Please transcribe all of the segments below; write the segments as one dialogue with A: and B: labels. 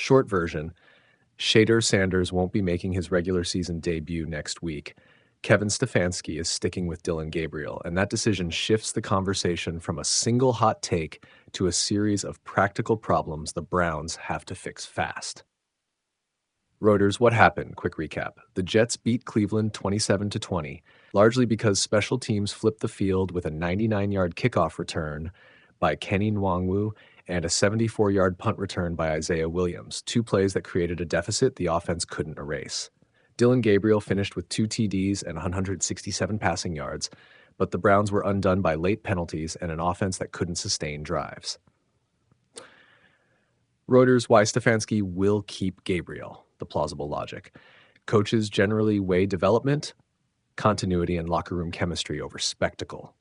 A: Short version, Shedeur Sanders won't be making his regular season debut next week. Kevin Stefanski is sticking with Dillon Gabriel, and that decision shifts the conversation from a single hot take to a series of practical problems the Browns have to fix fast. Reuters, what happened? Quick recap. The Jets beat Cleveland 27-20, largely because special teams flipped the field with a 99-yard kickoff return by Kenny Nwangwu and a 74-yard punt return by Isaiah Williams, two plays that created a deficit the offense couldn't erase. Dillon Gabriel finished with 2 TDs and 167 passing yards, but the Browns were undone by late penalties and an offense that couldn't sustain drives. Reuters, why Stefanski will keep Gabriel. The plausible logic. Coaches generally weigh development, continuity, and locker room chemistry over spectacle.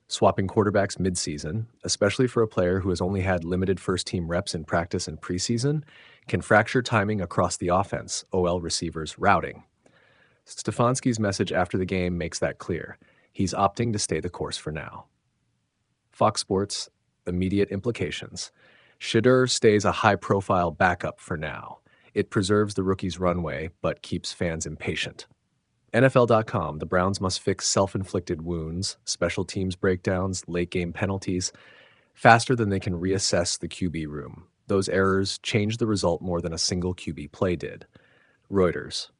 A: Swapping quarterbacks midseason, especially for a player who has only had limited first-team reps in practice and preseason, can fracture timing across the offense, OL receivers routing. Stefanski's message after the game makes that clear. He's opting to stay the course for now. Fox Sports, immediate implications. Shedeur stays a high-profile backup for now. It preserves the rookie's runway, but keeps fans impatient. NFL.com, the Browns must fix self-inflicted wounds, special teams breakdowns, late-game penalties, faster than they can reassess the QB room. Those errors change the result more than a single QB play did. Reuters,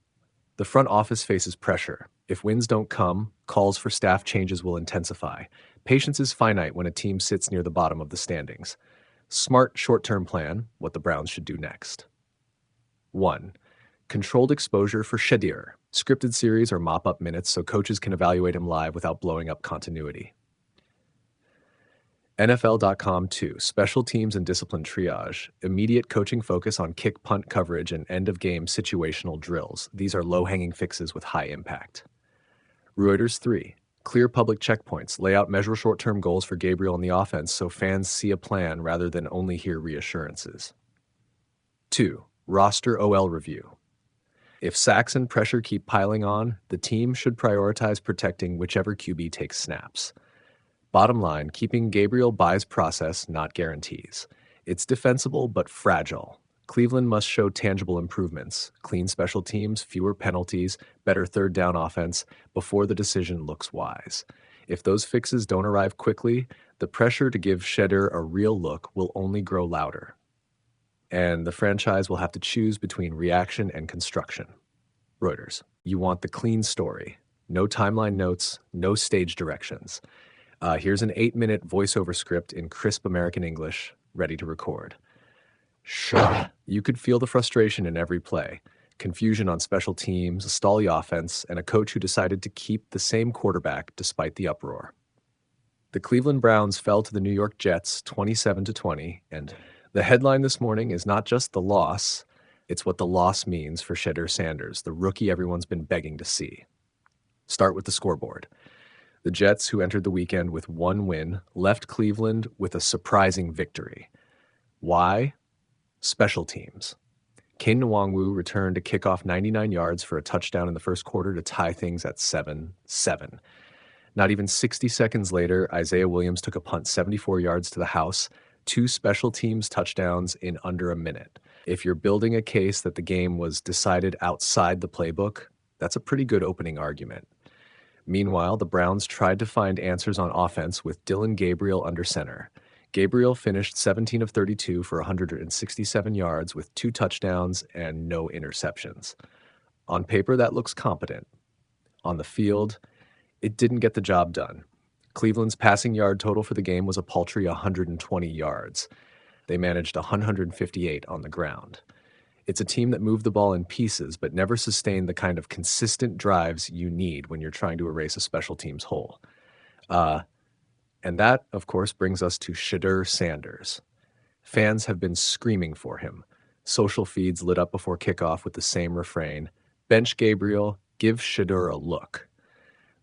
A: the front office faces pressure. If wins don't come, calls for staff changes will intensify. Patience is finite when a team sits near the bottom of the standings. Smart short-term plan, what the Browns should do next. 1. Controlled exposure for Shedeur. Scripted series or mop-up minutes so coaches can evaluate him live without blowing up continuity. NFL.com 2. Special teams and discipline triage. Immediate coaching focus on kick-punt coverage and end-of-game situational drills. These are low-hanging fixes with high impact. Reuters 3. Clear public checkpoints. Lay out measurable short-term goals for Gabriel and the offense so fans see a plan rather than only hear reassurances. 2. Roster OL review. If sacks and pressure keep piling on, the team should prioritize protecting whichever QB takes snaps. Bottom line, keeping Gabriel buys process, not guarantees. It's defensible but fragile. Cleveland must show tangible improvements, clean special teams, fewer penalties, better third down offense before the decision looks wise. If those fixes don't arrive quickly, the pressure to give Shedeur a real look will only grow louder. And the franchise will have to choose between reaction and construction. Reuters, you want the clean story. No timeline notes, no stage directions. Here's an 8-minute voiceover script in crisp American English, ready to record. Sure. You could feel the frustration in every play. Confusion on special teams, a stally offense, and a coach who decided to keep the same quarterback despite the uproar. The Cleveland Browns fell to the New York Jets 27-20, and the headline this morning is not just the loss, it's what the loss means for Shedeur Sanders, the rookie everyone's been begging to see. Start with the scoreboard. The Jets, who entered the weekend with 1 win, left Cleveland with a surprising victory. Why? Special teams. Kenny Nwangwu returned a kickoff 99 yards for a touchdown in the first quarter to tie things at 7-7. Not even 60 seconds later, Isaiah Williams took a punt 74 yards to the house, 2 special teams touchdowns in under a minute. If you're building a case that the game was decided outside the playbook, that's a pretty good opening argument. Meanwhile, the Browns tried to find answers on offense with Dillon Gabriel under center. Gabriel finished 17 of 32 for 167 yards with 2 touchdowns and no interceptions. On paper, that looks competent. On the field, it didn't get the job done. Cleveland's passing yard total for the game was a paltry 120 yards. They managed 158 on the ground. It's a team that moved the ball in pieces but never sustained the kind of consistent drives you need when you're trying to erase a special teams hole. And that, of course, brings us to Shedeur Sanders. Fans have been screaming for him. Social feeds lit up before kickoff with the same refrain, "Bench Gabriel, give Shedeur a look."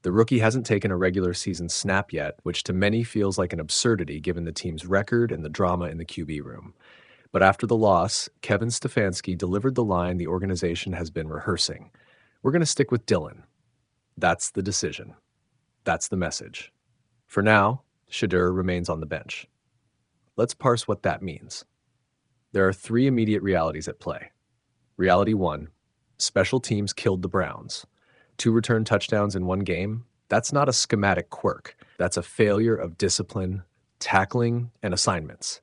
A: The rookie hasn't taken a regular season snap yet, which to many feels like an absurdity given the team's record and the drama in the QB room. But after the loss, Kevin Stefanski delivered the line the organization has been rehearsing. We're going to stick with Dillon. That's the decision. That's the message. For now, Shedeur remains on the bench. Let's parse what that means. There are three immediate realities at play. Reality one, special teams killed the Browns. 2 return touchdowns in one game, that's not a schematic quirk. That's a failure of discipline, tackling, and assignments.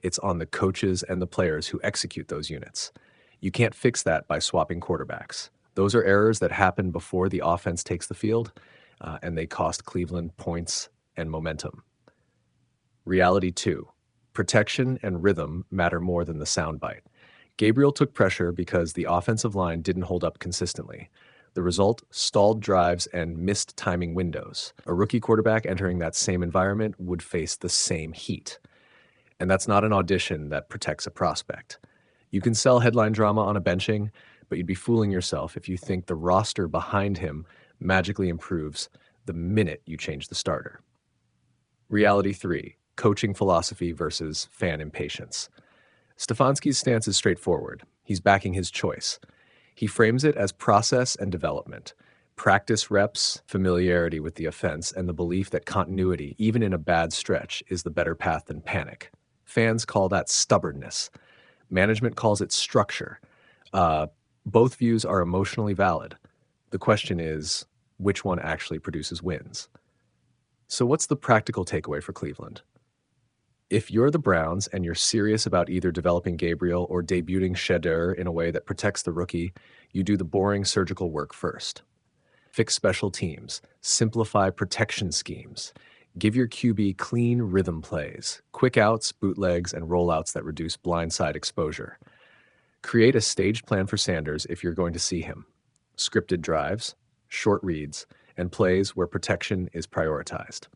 A: It's on the coaches and the players who execute those units. You can't fix that by swapping quarterbacks. Those are errors that happen before the offense takes the field, and they cost Cleveland points and momentum. Reality two, protection and rhythm matter more than the soundbite. Gabriel took pressure because the offensive line didn't hold up consistently. The result, stalled drives and missed timing windows. A rookie quarterback entering that same environment would face the same heat. And that's not an audition that protects a prospect. You can sell headline drama on a benching, but you'd be fooling yourself if you think the roster behind him magically improves the minute you change the starter. Reality three, coaching philosophy versus fan impatience. Stefanski's stance is straightforward. He's backing his choice. He frames it as process and development, practice reps, familiarity with the offense, and the belief that continuity, even in a bad stretch, is the better path than panic. Fans call that stubbornness. Management calls it structure. Both views are emotionally valid. The question is, which one actually produces wins? So what's the practical takeaway for Cleveland? If you're the Browns and you're serious about either developing Gabriel or debuting Shedeur in a way that protects the rookie, you do the boring surgical work first. Fix special teams, simplify protection schemes, give your QB clean rhythm plays, quick outs, bootlegs, and rollouts that reduce blindside exposure. Create a staged plan for Sanders if you're going to see him. Scripted drives, short reads, and plays where protection is prioritized.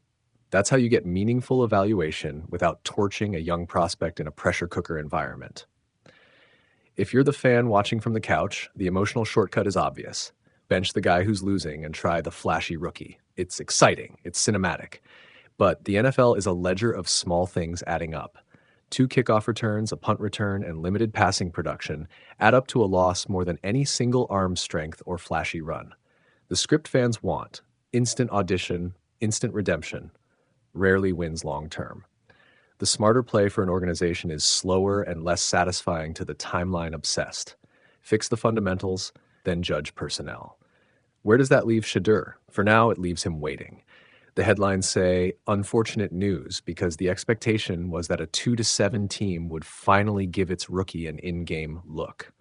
A: That's how you get meaningful evaluation without torching a young prospect in a pressure cooker environment. If you're the fan watching from the couch, the emotional shortcut is obvious. Bench the guy who's losing and try the flashy rookie. It's exciting, it's cinematic. But the NFL is a ledger of small things adding up. 2 kickoff returns, a punt return, and limited passing production add up to a loss more than any single arm strength or flashy run. The script fans want, instant audition, instant redemption, rarely wins long term. The smarter play for an organization is slower and less satisfying to the timeline obsessed. Fix the fundamentals, then judge personnel. Where does that leave Shedeur? For now, it leaves him waiting. The headlines say, unfortunate news, because the expectation was that a 2-7 team would finally give its rookie an in-game look.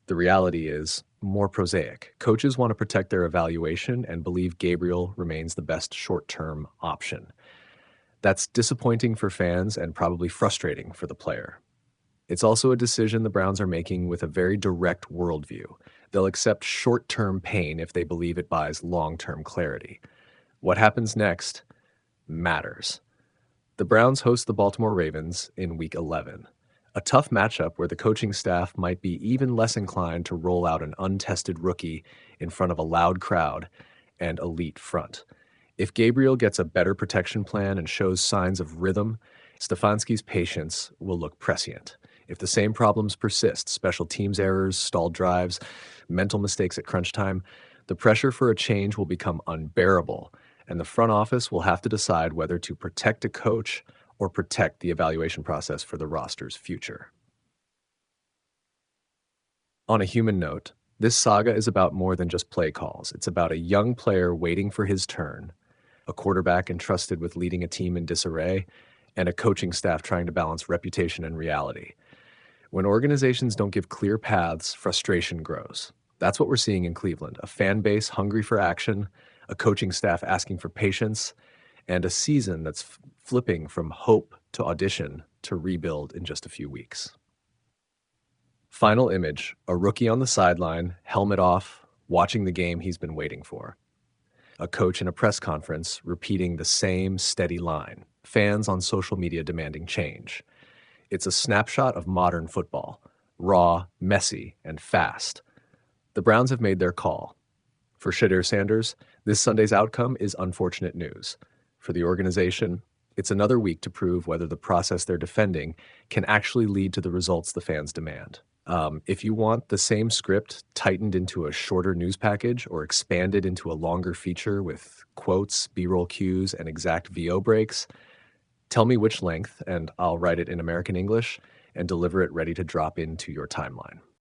A: The reality is more prosaic. Coaches want to protect their evaluation and believe Gabriel remains the best short-term option. That's disappointing for fans and probably frustrating for the player. It's also a decision the Browns are making with a very direct worldview. They'll accept short-term pain if they believe it buys long-term clarity. What happens next matters. The Browns host the Baltimore Ravens in Week 11, a tough matchup where the coaching staff might be even less inclined to roll out an untested rookie in front of a loud crowd and elite front. If Gabriel gets a better protection plan and shows signs of rhythm, Stefanski's patience will look prescient. If the same problems persist, special teams errors, stalled drives, mental mistakes at crunch time, the pressure for a change will become unbearable, and the front office will have to decide whether to protect a coach or protect the evaluation process for the roster's future. On a human note, this saga is about more than just play calls. It's about a young player waiting for his turn, a quarterback entrusted with leading a team in disarray, and a coaching staff trying to balance reputation and reality. When organizations don't give clear paths, frustration grows. That's what we're seeing in Cleveland, a fan base hungry for action, a coaching staff asking for patience, and a season that's flipping from hope to audition to rebuild in just a few weeks. Final image, a rookie on the sideline, helmet off, watching the game he's been waiting for. A coach in a press conference repeating the same steady line. Fans on social media demanding change. It's a snapshot of modern football, raw, messy, and fast. The Browns have made their call. For Shedeur Sanders, this Sunday's outcome is unfortunate news. For the organization, it's another week to prove whether the process they're defending can actually lead to the results the fans demand. If you want the same script tightened into a shorter news package or expanded into a longer feature with quotes, B-roll cues, and exact VO breaks, tell me which length, and I'll write it in American English and deliver it ready to drop into your timeline.